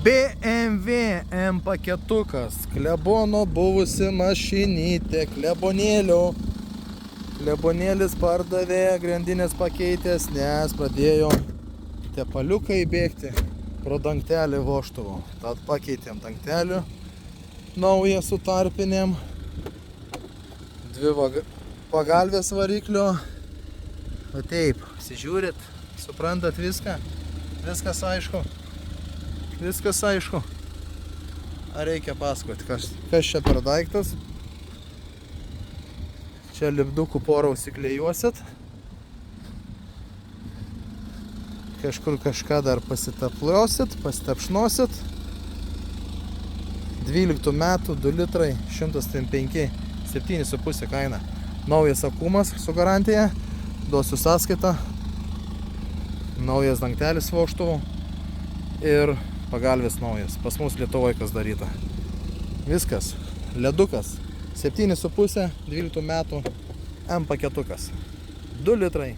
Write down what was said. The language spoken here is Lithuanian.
BMW M paketukas, klebono buvusi mašinytė, klebonėlis pardavė, grandinės pakeitęs, nes pradėjo tepaliukai bėgti pro dangtelį vožtuvo. Tad pakeitėm dangtelį, naują su tarpinėm, dvi pagalvės variklio. O taip, pasižiūrit, suprantat viską? Viskas aišku? Viskas aišku. Ar reikia pasakoti, kas čia per daiktas? Čia lipdukų porą užsiklijuosit. Kažkur kažką dar pasitapliosit, pasitapšnosit. 12 metų, 2 litrai, 105, 7,5 kaina. Naujas akumas su garantija. Duosiu sąskaitą. Naujas dangtelis vožtuvų. Ir pagalvės naujas. Pas mus Lietuvoje kas daryta. Viskas. Ledukas. 7,5, 12 metų M paketukas. 2 litrai.